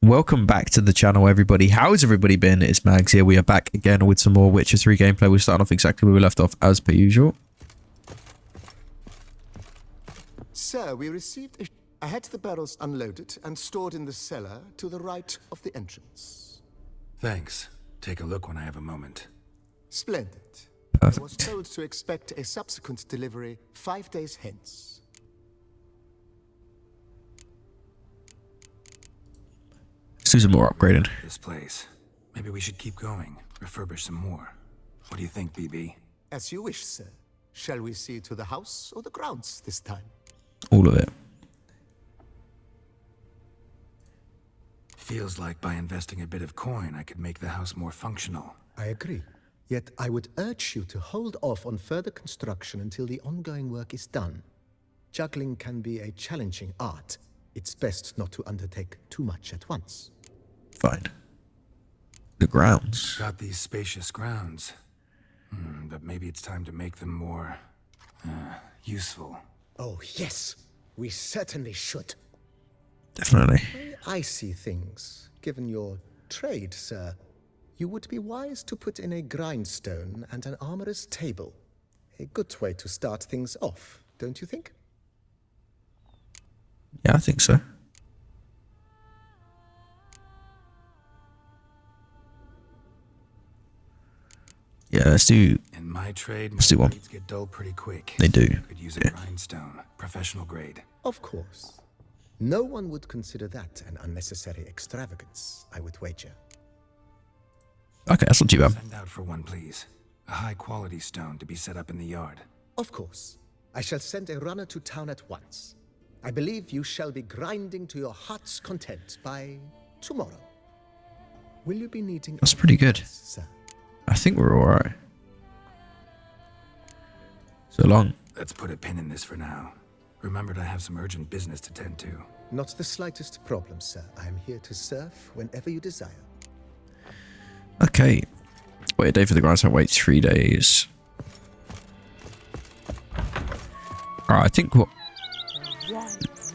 Welcome back to the channel, everybody. How's everybody been? It's Mags here. We are back again with some more Witcher 3 gameplay. We're starting off exactly where we left off, as per usual. Sir, we received I had the barrels unloaded and stored in the cellar to the right of the entrance. Thanks. Take a look when I have a moment. Splendid. Perfect. I was told to expect a subsequent delivery 5 days hence. Let's do some more upgrading. This place. Maybe we should keep going. Refurbish some more. What do you think, BB? As you wish, sir. Shall we see to the house or the grounds this time? All of it. Feels like by investing a bit of coin, I could make the house more functional. I agree. Yet I would urge you to hold off on further construction until the ongoing work is done. Juggling can be a challenging art. It's best not to undertake too much at once. Fine. The grounds. Got these spacious grounds. But maybe it's time to make them more... useful. Oh, yes. We certainly should. Definitely. I see things. Given your trade, sir, you would be wise to put in a grindstone and an armorer's table. A good way to start things off, don't you think? Yeah, I think so. Yeah, let's do... In my trade, Let's do one. blades get dull pretty quick. They do. Could use a grindstone. Professional grade. Of course. No one would consider that an unnecessary extravagance, I would wager. Okay, that's not too bad. Send out for one, please. A high-quality stone to be set up in the yard. Of course. I shall send a runner to town at once. I believe you shall be grinding to your heart's content by tomorrow. Will you be needing... That's pretty good. Sir? I think we're alright. So long. Let's put a pin in this for now. Remembered I have some urgent business to tend to. Not the slightest problem, sir. I am here to serve whenever you desire. Okay. Wait a day for the grindstone. Wait 3 days. Alright, I think what...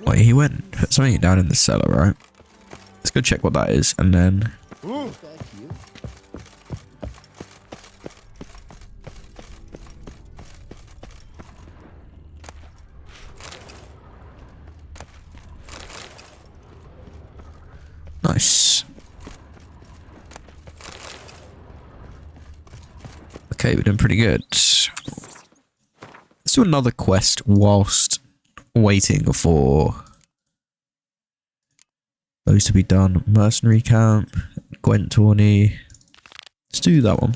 Wait, he went... Put something down in the cellar, right? Let's go check what that is, and then... Nice. Okay, we're doing pretty good. Let's do another quest whilst waiting for those to be done. Mercenary camp, Gwent tourney. Let's do that one.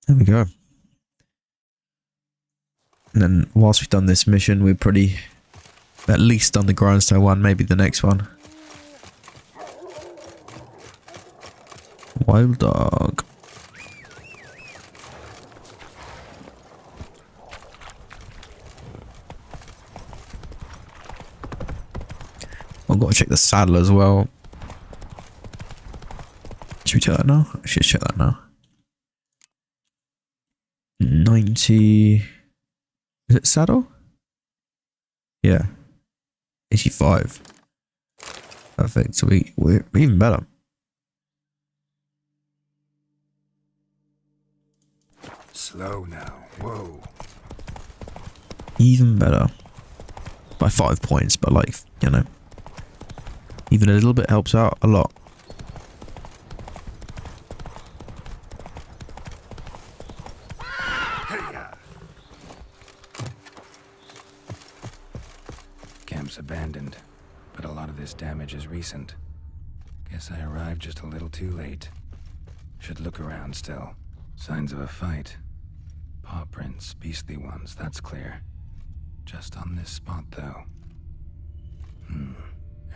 There we go. And then whilst we've done this mission, we've probably at least done the grindstone one, maybe the next one. Wild dog. I've got to check the saddle as well. Should we check that now? I should check that now. 90... Is it saddle? Yeah. 85. Perfect. So we're even better. Slow now. Whoa. Even better. By 5 points, but like, you know. Even a little bit helps out a lot. Camp's abandoned, but a lot of this damage is recent. Guess I arrived just a little too late. Should look around still. Signs of a fight. Paw prints, beastly ones, that's clear. Just on this spot, though.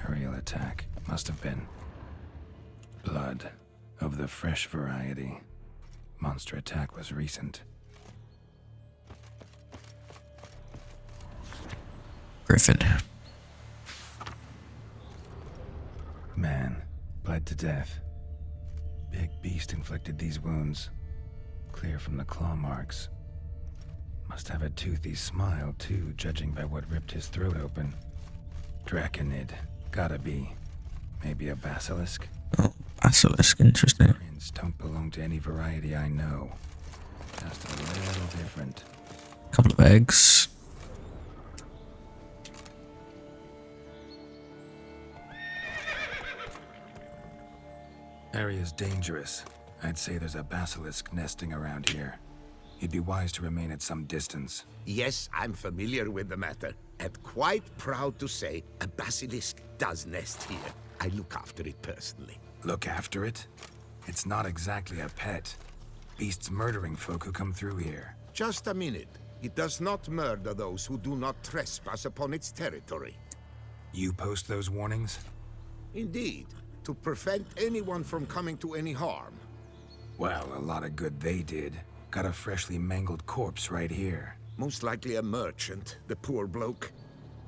Aerial attack. Must have been. Blood. Of the fresh variety. Monster attack was recent. Griffin. Man, bled to death. Big beast inflicted these wounds. Clear from the claw marks. Must have a toothy smile, too, judging by what ripped his throat open. Draconid. Gotta be. Maybe a basilisk? Oh, basilisk. Interesting. Prints don't belong to any variety I know. Just a little different. Couple of eggs. Area's dangerous. I'd say there's a basilisk nesting around here. You'd be wise to remain at some distance. Yes, I'm familiar with the matter, and quite proud to say a basilisk does nest here. I look after it personally. Look after it? It's not exactly a pet. Beast's murdering folk who come through here. Just a minute. It does not murder those who do not trespass upon its territory. You post those warnings? Indeed, to prevent anyone from coming to any harm. Well, a lot of good they did. Got a freshly mangled corpse right here. Most likely a merchant, the poor bloke.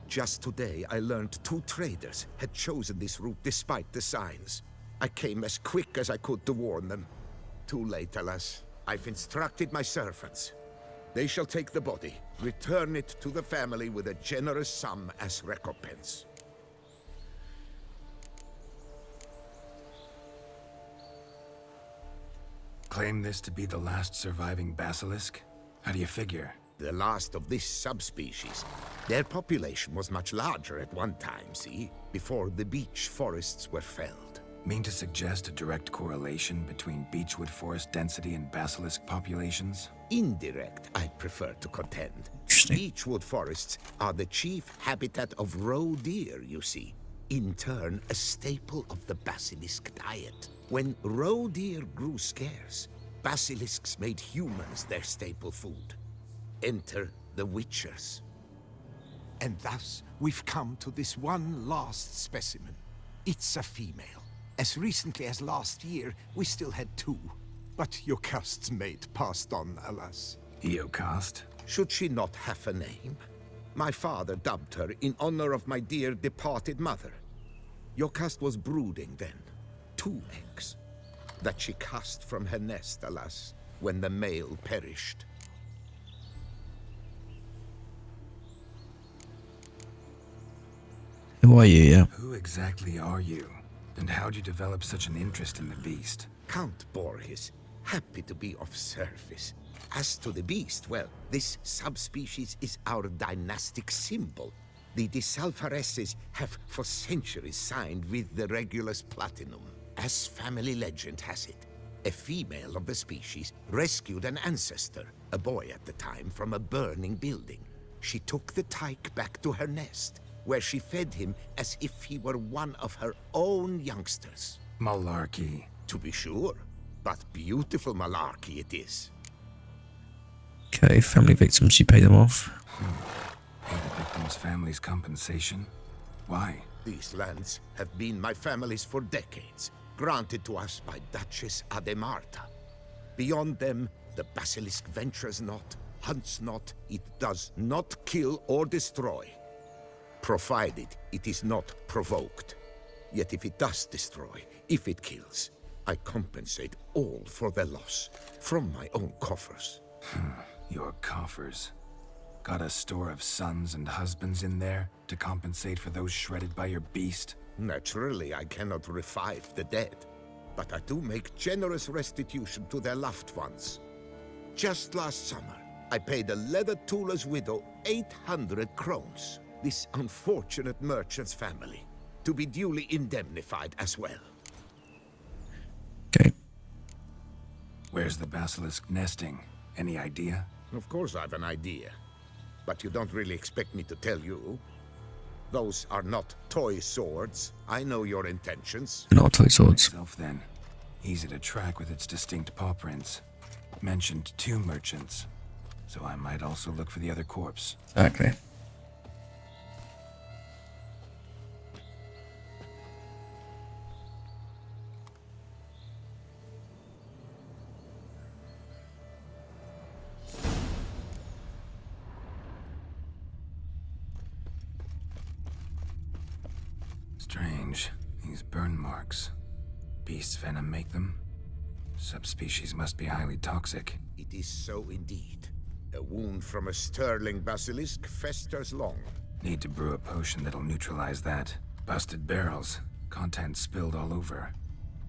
Just today, I learned 2 traders had chosen this route despite the signs. I came as quick as I could to warn them. Too late, alas. I've instructed my servants. They shall take the body, return it to the family with a generous sum as recompense. Claim this to be the last surviving basilisk? How do you figure? The last of this subspecies. Their population was much larger at one time, see? Before the beech forests were felled. Mean to suggest a direct correlation between beechwood forest density and basilisk populations? Indirect, I prefer to contend. Interesting. Beechwood forests are the chief habitat of roe deer, you see. In turn, a staple of the basilisk diet. When roe deer grew scarce, basilisks made humans their staple food. Enter the witchers. And thus, we've come to this one last specimen. It's a female. As recently as last year, we still had 2. But Yokast's mate passed on, alas. Eocost? Should she not have a name? My father dubbed her in honor of my dear departed mother. Yokast was brooding then. 2 eggs. That she cast from her nest, alas, when the male perished. Who are you, yeah? Who exactly are you? And how'd you develop such an interest in the beast? Count Borges, happy to be of service. As to the beast, well, this subspecies is our dynastic symbol. The Disalfareses have for centuries signed with the Regulus Platinum. As family legend has it, a female of the species rescued an ancestor, a boy at the time, from a burning building. She took the tyke back to her nest, where she fed him as if he were one of her own youngsters. Malarkey. To be sure, but beautiful malarkey it is. Okay, family victims, you pay them off. Pay the victim's family's compensation? Why? These lands have been my family's for decades, granted to us by Duchess Ademarta. Beyond them, the basilisk ventures not, hunts not, it does not kill or destroy. Provided it is not provoked. Yet if it does destroy, if it kills, I compensate all for their loss, from my own coffers. Your coffers. Got a store of sons and husbands in there to compensate for those shredded by your beast? Naturally, I cannot revive the dead, but I do make generous restitution to their loved ones. Just last summer, I paid a leather tooler's widow 800 crowns, this unfortunate merchant's family, to be duly indemnified as well. Okay. Where's the basilisk nesting? Any idea? Of course I've an idea, but you don't really expect me to tell you. Those are not toy swords. I know your intentions. Not toy swords. Myself, then. Easy to track with its distinct paw prints. Mentioned 2 merchants, so I might also look for the other corpse. Exactly. Strange. These burn marks. Beast's venom make them? Subspecies must be highly toxic. It is so indeed. A wound from a sterling basilisk festers long. Need to brew a potion that'll neutralize that. Busted barrels. Contents spilled all over.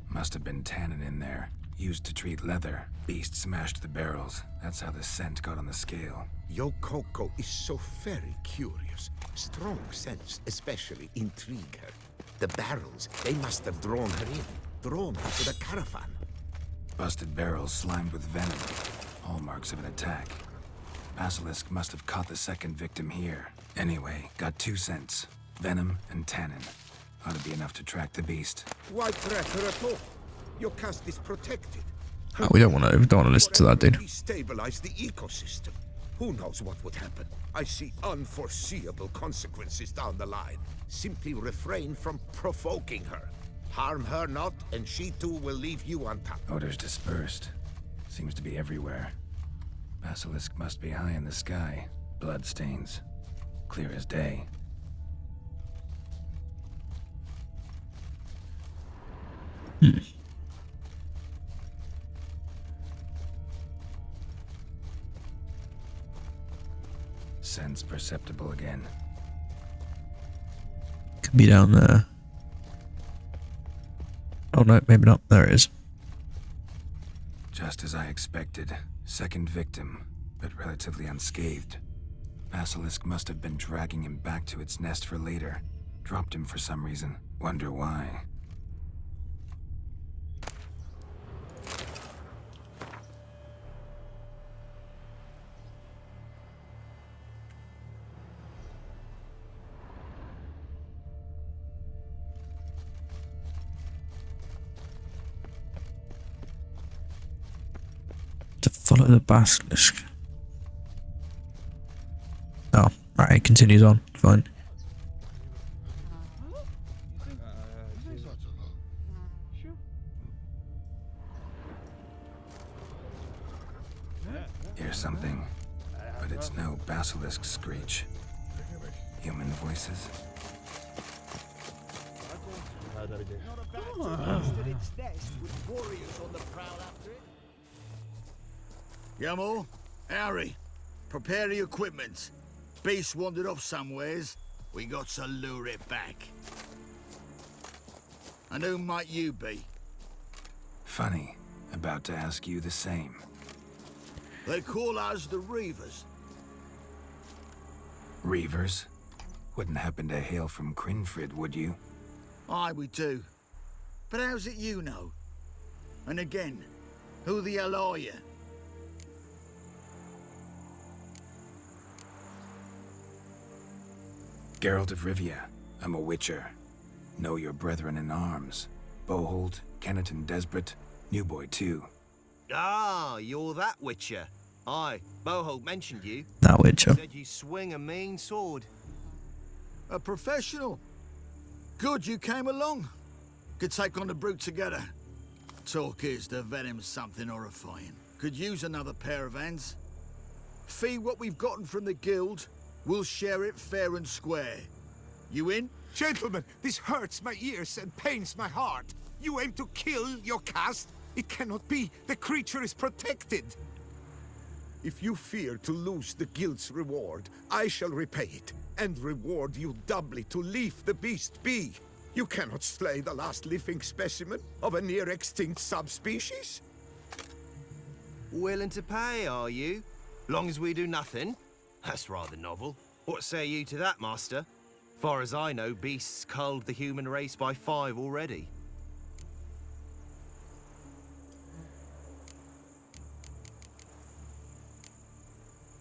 Must have been tannin in there. Used to treat leather. Beast smashed the barrels. That's how the scent got on the scale. Yokoko is so very curious. Strong scents especially intrigue her. The barrels, they must have drawn her in. Drawn her to the caravan. Busted barrels slimed with venom. Hallmarks of an attack. Basilisk must have caught the second victim here. Anyway, got 2 scents. Venom and tannin. Ought to be enough to track the beast. Why track her at all? Your caste is protected. Oh, we don't want to listen to that, dude. Destabilize the ecosystem. Who knows what would happen? I see unforeseeable consequences down the line. Simply refrain from provoking her. Harm her not, and she too will leave you untouched. Odors dispersed. Seems to be everywhere. Basilisk must be high in the sky. Blood stains. Clear as day. Sense perceptible again. Could be down there. Oh no, maybe not. There it is. Just as I expected. Second victim, but relatively unscathed. Basilisk must have been dragging him back to its nest for later. Dropped him for some reason. Wonder why. To follow the basilisk. Oh, right, it continues on. Fine. Hear something, but it's no basilisk screech. Human voices. Yamo, Harry, prepare the equipment. Beast wandered off somewheres. We got to lure it back. And who might you be? Funny. About to ask you the same. They call us the Reavers. Reavers? Wouldn't happen to hail from Crinfrid, would you? Aye, we do. But how's it you know? And again, who the hell are you? Geralt of Rivia. I'm a witcher. Know your brethren in arms. Boholt, Kenneton Desperate, New Boy too. Ah, you're that witcher. Aye, Boholt mentioned you. That witcher. Said you swing a mean sword. A professional. Good you came along. Could take on the brute together. Talk is the venom's something horrifying. Could use another pair of hands. Fee what we've gotten from the guild. We'll share it fair and square. You in? Gentlemen, this hurts my ears and pains my heart. You aim to kill your caste? It cannot be. The creature is protected. If you fear to lose the guild's reward, I shall repay it, and reward you doubly to leave the beast be. You cannot slay the last living specimen of a near-extinct subspecies. Willing to pay, are you? Long as we do nothing? That's rather novel. What say you to that, master? Far as I know, beasts culled the human race by 5 already.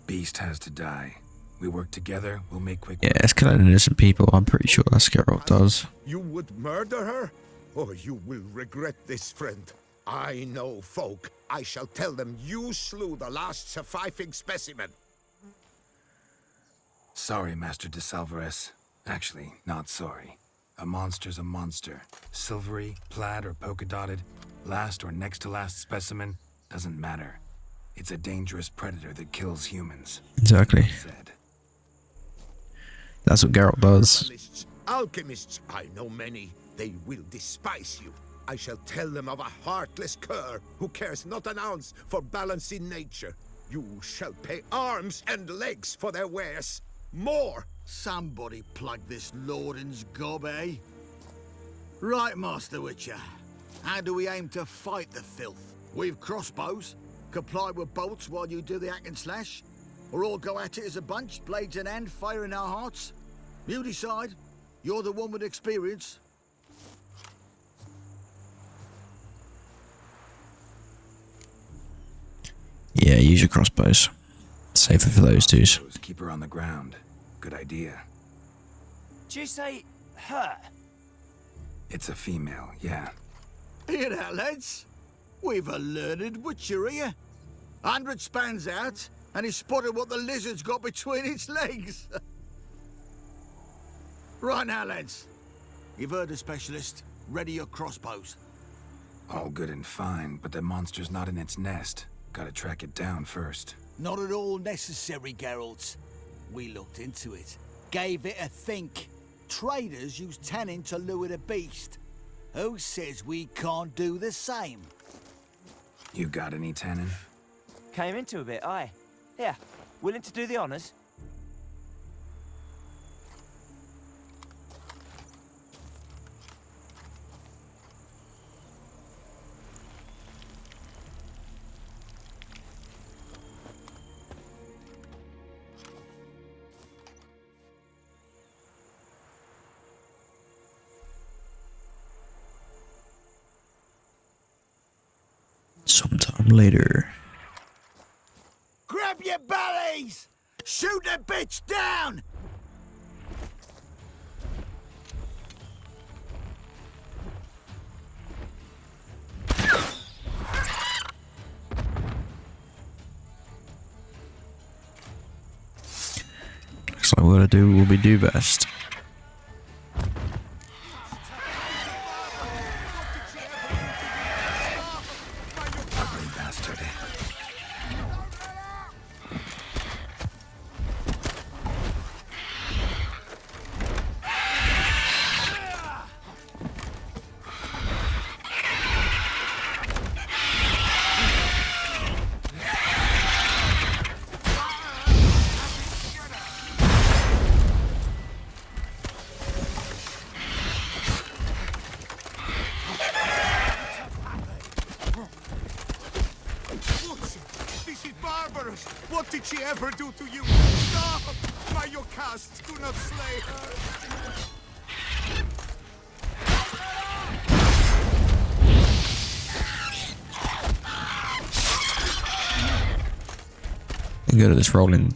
Beast has to die. We work together, we'll make quick Yeah, it's killing innocent people. I'm pretty sure that's Geralt does. You would murder her? Or you will regret this, friend. I know folk. I shall tell them you slew the last surviving specimen. Sorry, Master de Salvarez. Actually, not sorry. A monster's a monster. Silvery, plaid, or polka-dotted, last or next to last specimen, doesn't matter. It's a dangerous predator that kills humans. Exactly. Said. That's what Geralt does. Journalists, Alchemists, I know many. They will despise you. I shall tell them of a heartless cur who cares not an ounce for balance in nature. You shall pay arms and legs for their wares. More! Somebody plug this Lorden's gob, eh? Right, Master Witcher. How do we aim to fight the filth? We've crossbows, comply with bolts while you do the hack and slash, or all go at it as a bunch, blades in hand, fire in our hearts? You decide. You're the one with experience. Yeah, use your crossbows. Safer for those twos. Keep her on the ground. Good idea. Did you say her? It's a female, yeah. Hear that, lads? We've a learned witcher here. 100 spans out, and he spotted what the lizard's got between its legs. Right now, lads. You've heard the specialist. Ready your crossbows. All good and fine, but the monster's not in its nest. Gotta track it down first. Not at all necessary, Geralt. We looked into it. Gave it a think. Traders use tannin to lure the beast. Who says we can't do the same? You got any tannin? Came into a bit, aye. Yeah, willing to do the honours? Sometime later. Grab your bellies! Shoot the bitch down! Looks like we're gonna do what we do best. Ugly bastard. This is barbarous! What did she ever do to you? Stop! By your casts, do not slay her! And go to this rolling.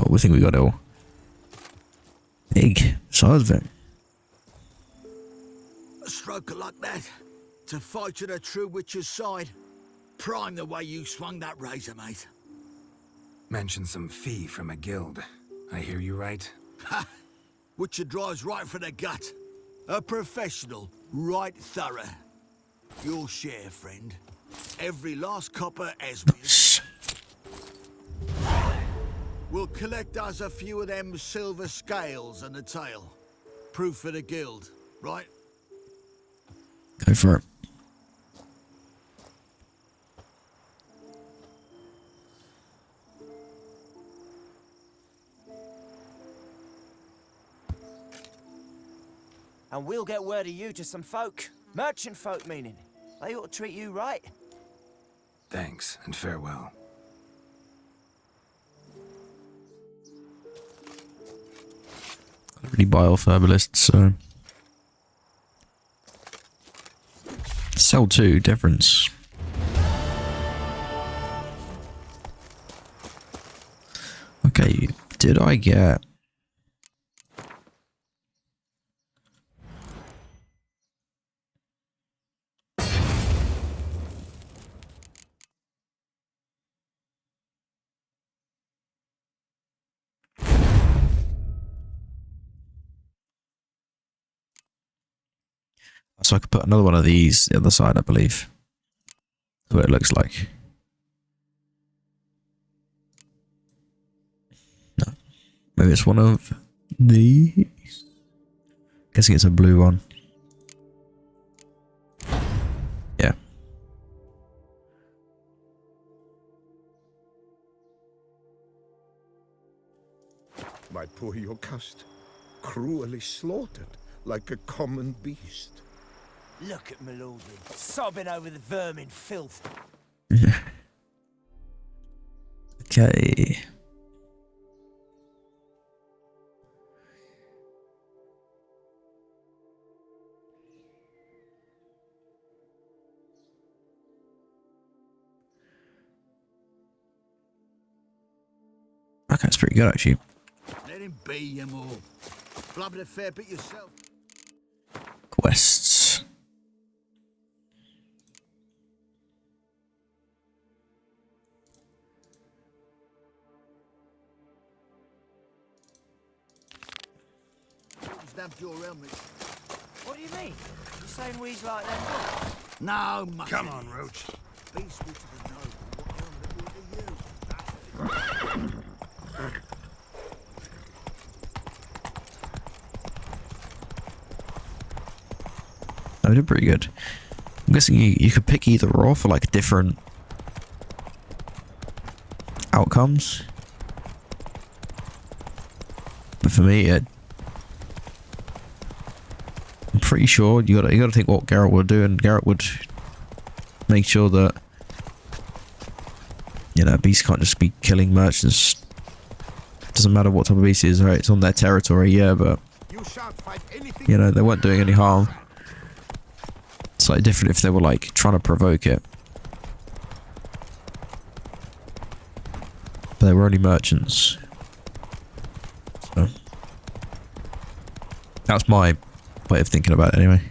I think we got it all. Big size of it. A stroke of luck, that. To fight at a true witcher's side. Prime the way you swung that razor, mate. Mentioned some fee from a guild. I hear you right? Ha! Witcher drives right for the gut. A professional, right thorough. Your share, friend. Every last copper as we... We'll collect us a few of them silver scales and a tail. Proof for the guild, right? Go for it. And we'll get word of you to some folk. Merchant folk, meaning. They ought to treat you right. Thanks, and farewell. I don't really buy off herbalists, so. Sell two, difference. Okay, did I get... So I could put another one of these the other side, I believe. That's what it looks like. No. Maybe it's one of these. Guessing it's a blue one. Yeah. My poor Yocast, cruelly slaughtered like a common beast. Look at Melodian, sobbing over the vermin filth. Okay. Okay, it's pretty good actually. Let him be, you more. Blubbered a fair bit yourself. Quests. Stamped your helmet. What do you mean? You saying we's like them? No, much. Come on, Roach. Be sweet to the noble. What helmet will to you? I did pretty good. I'm guessing you could pick either or for like different outcomes. But for me, I'm pretty sure you gotta think what Garrett would do, and Garrett would make sure that beast can't just be killing merchants. Doesn't matter what type of beast it is, right? It's on their territory, yeah, but they weren't doing any harm. Slightly different if they were like trying to provoke it. But they were only merchants. So that's my way of thinking about it anyway.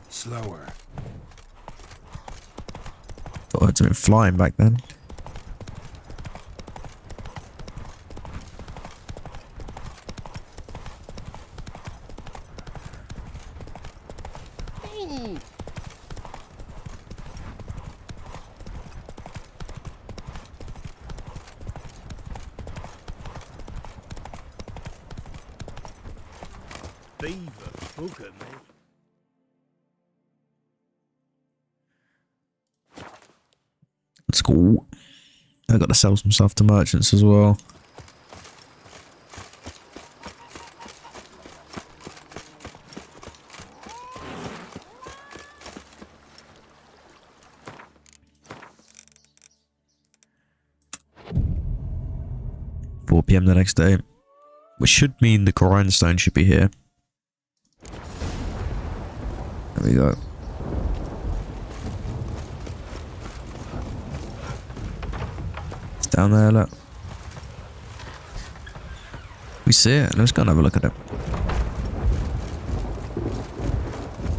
Slower. Thought I had something flying back then. Beaver, booger, mate. Let's go. I got to sell some stuff to merchants as well. $4 PM the next day, which should mean the grindstone should be here. There we go. It's down there, look. We see it. Let's go and have a look at it.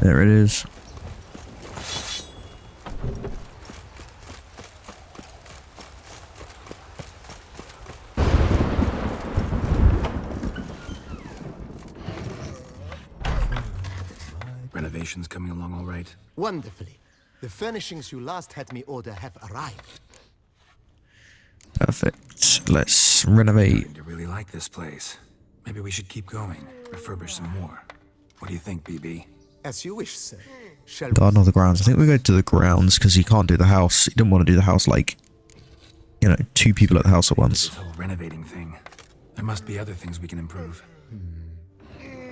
There it is. Renovations coming along all right? Wonderfully. The furnishings you last had me order have arrived. Perfect. Let's renovate. I really like this place. Maybe we should keep going, refurbish some more. What do you think, BB? As you wish, sir. Shall Garden or the grounds? I think we go to the grounds because you can't do the house. You don't want to do the house like, two people at the house at once. This whole renovating thing. There must be other things we can improve.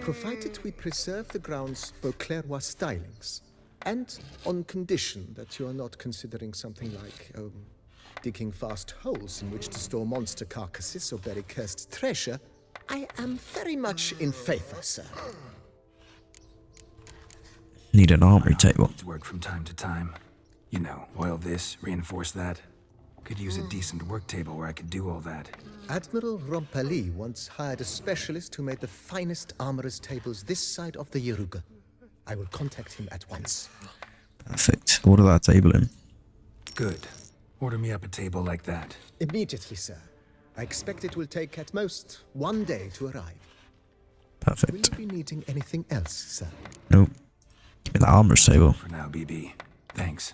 Provided we preserve the ground's Beauclervois stylings, and on condition that you are not considering something like digging vast holes in which to store monster carcasses or bury cursed treasure, I am very much in favor, sir. Need an armory table. Needs work from time to time. Oil this, reinforce that. Could use a decent work table where I could do all that. Admiral Rompali once hired a specialist who made the finest armorer's tables this side of the Yaruga. I will contact him at once. Perfect. Order that table in. Good. Order me up a table like that. Immediately, sir. I expect it will take at most 1 day to arrive. Will Perfect. you be needing anything else, sir? Nope. Give me the armor table. For now, BB. Thanks.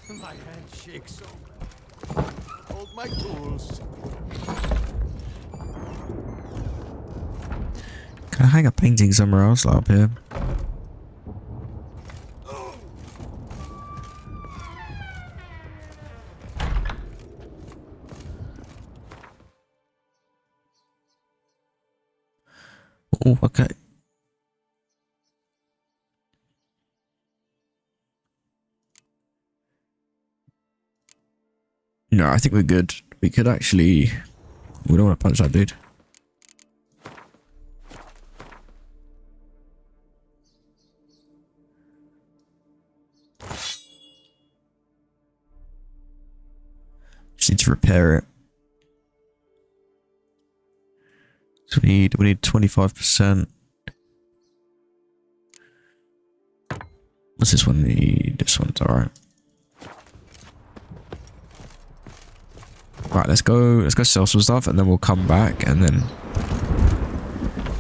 My hand shakes so. Hold my tools. Can I hang a painting somewhere else, like up here? Oh, okay. No, I think we're good. We could actually... We don't want to punch that dude. Just need to repair it. So we need 25%. What's this one need? This one's alright. Right, let's go sell some stuff and then we'll come back and then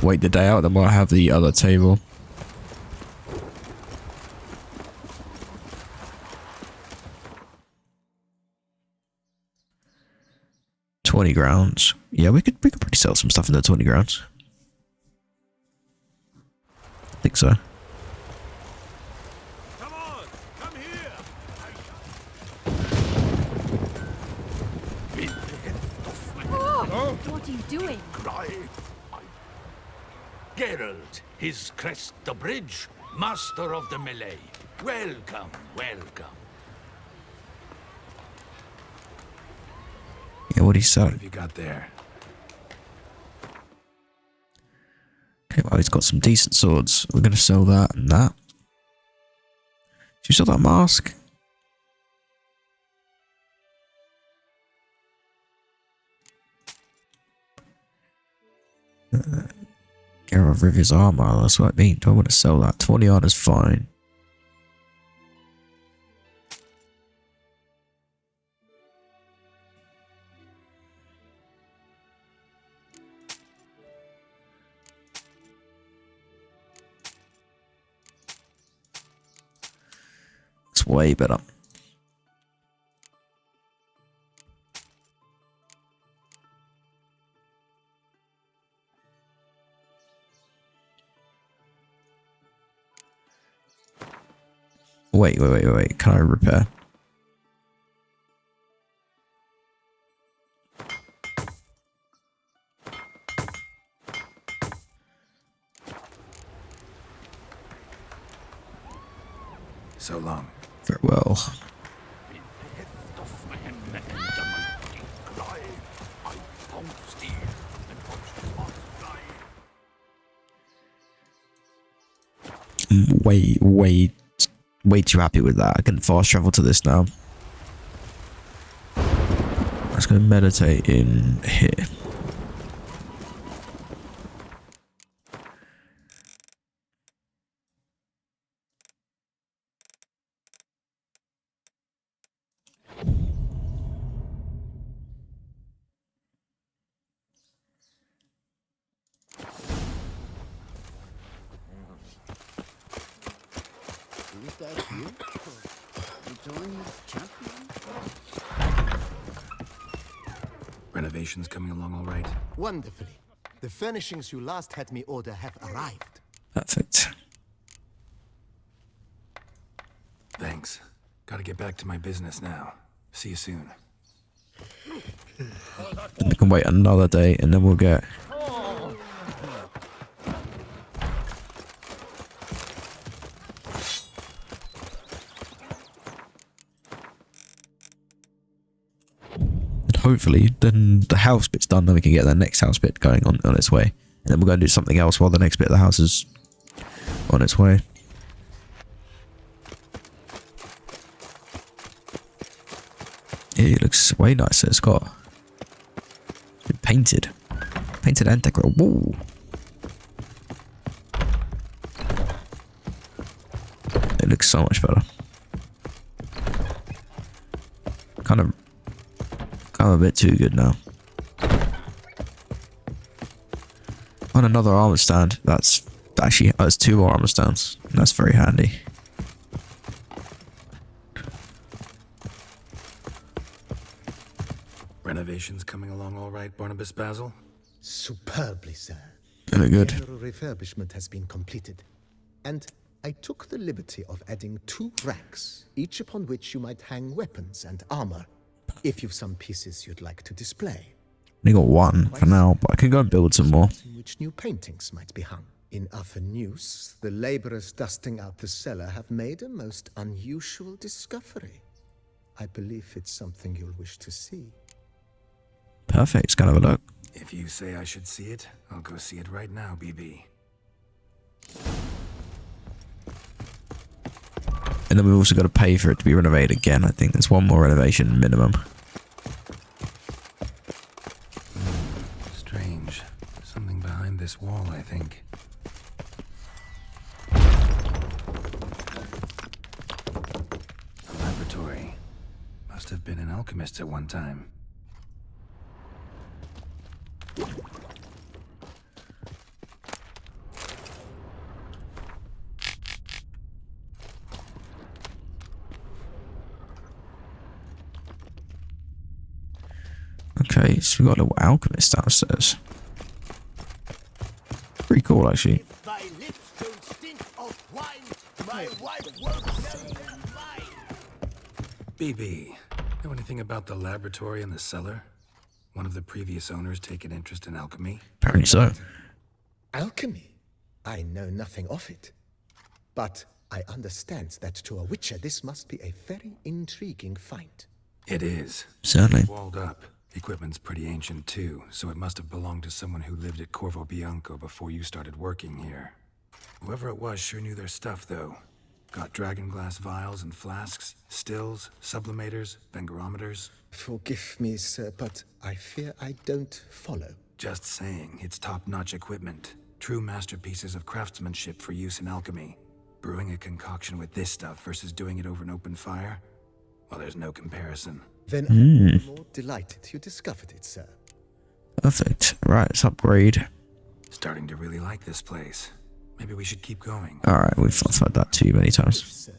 wait the day out, then we'll have the other table. $20. Yeah, we could probably sell some stuff in the 20 grounds. I think so. Come on, come here. Oh, what are you doing? Geralt, his crest the bridge, master of the melee. Welcome, welcome. Yeah, what do you sell? What have you got there? Okay, well, he's got some decent swords. We're going to sell that and that. Did you sell that mask? Geralt of Rivia's armor, that's what I mean. Do I want to sell that? 20 odd is fine. It's way better. Wait. Can I repair? So long. Very well. Way too happy with that. I can fast travel to this now. Let's go meditate in here. Is that you? Returning champion? Renovations coming along all right? Wonderfully. The furnishings you last had me order have arrived. Perfect. Thanks. Gotta get back to my business now. See you soon. We can wait another day and then we'll get... Hopefully, then the house bit's done, then we can get the next house bit going on its way. And then we'll go and do something else while the next bit of the house is on its way. It looks way nicer. It's got... It's been painted. Painted and decorated. Whoa. It looks so much better. Kind of a bit too good now. On another armor stand, that's actually, there's 2 more armor stands. And that's very handy. Renovations coming along all right, Barnabas Basil? Superbly, sir. They look good. General refurbishment has been completed. And I took the liberty of adding 2 racks, each upon which you might hang weapons and armor, if you've some pieces you'd like to display. Only got 1 for now, but I can go and build some more. In which new paintings might be hung. In other news, the laborers dusting out the cellar have made a most unusual discovery. I believe it's something you'll wish to see. Perfect. Let's go and have a look. If you say I should see it, I'll go see it right now, BB. And then we've also got to pay for it to be renovated again. I think there's 1 more renovation minimum. Strange. Something behind this wall, I think. A laboratory. Must have been an alchemist at one time. Okay, so we've got a little alchemist downstairs. Pretty cool, actually. If thy lips don't stink of wine, my wife won't know them mine. BB, know anything about the laboratory in the cellar? One of the previous owners take an interest in alchemy? Apparently so. Alchemy? I know nothing of it. But I understand that to a witcher this must be a very intriguing find. It is. Certainly. Walled up. Equipment's pretty ancient too, so it must have belonged to someone who lived at Corvo Bianco before you started working here. Whoever it was sure knew their stuff, though. Got dragon glass vials and flasks, stills, sublimators, vengerometers. Forgive me, sir, but I fear I don't follow. Just saying, it's top-notch equipment. True masterpieces of craftsmanship for use in alchemy. Brewing a concoction with this stuff versus doing it over an open fire? Well, there's no comparison. Then I'm more delighted you discovered it, sir. Perfect. Right, let's upgrade. Starting to really like this place. Maybe we should keep going. Alright, we've had that too many times. Sir.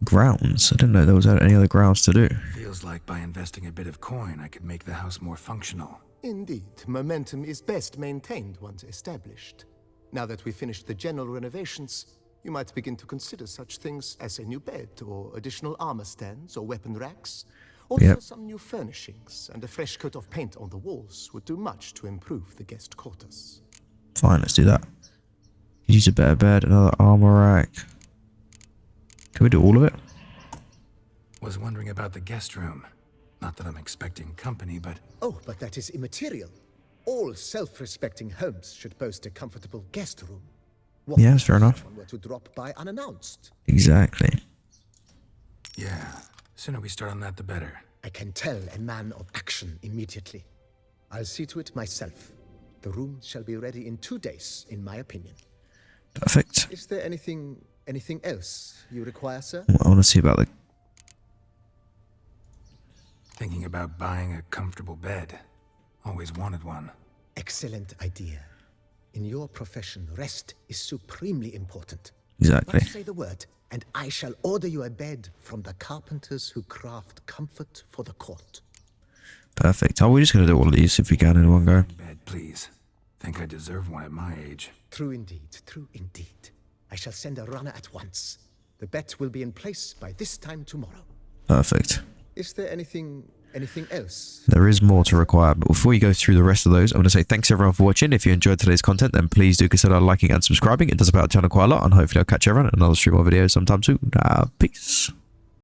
Grounds. I didn't know there was any other grounds to do. Feels like by investing a bit of coin, I could make the house more functional. Indeed, momentum is best maintained once established. Now that we've finished the general renovations, you might begin to consider such things as a new bed, or additional armor stands, or weapon racks. Also, some new furnishings, and a fresh coat of paint on the walls would do much to improve the guest quarters. Fine, let's do that. Use a better bed, another armor rack. Can we do all of it? Was wondering about the guest room. Not that I'm expecting company, but... Oh, but that is immaterial. All self-respecting homes should boast a comfortable guest room. What Yeah, that's fair enough. Someone were to drop by unannounced. Exactly. Yeah, sooner we start on that, the better. I can tell a man of action immediately. I'll see to it myself. The room shall be ready in 2 days, in my opinion. Perfect. Is there anything else you require, sir? I want to see about the... Thinking about buying a comfortable bed. Always wanted one. Excellent idea. In your profession, rest is supremely important. Exactly. But say the word, and I shall order you a bed from the carpenters who craft comfort for the court. Perfect. Oh, we're just going to do all of these if we can in one go. Bed, please. Think I deserve one at my age. True indeed, true indeed. I shall send a runner at once. The bet will be in place by this time tomorrow. Perfect. Is there anything else? There is more to require, but before you go through the rest of those, I want to say thanks everyone for watching. If you enjoyed today's content, then please do consider liking and subscribing. It does help out the channel quite a lot, and hopefully I'll catch everyone in another stream or video sometime soon. Peace.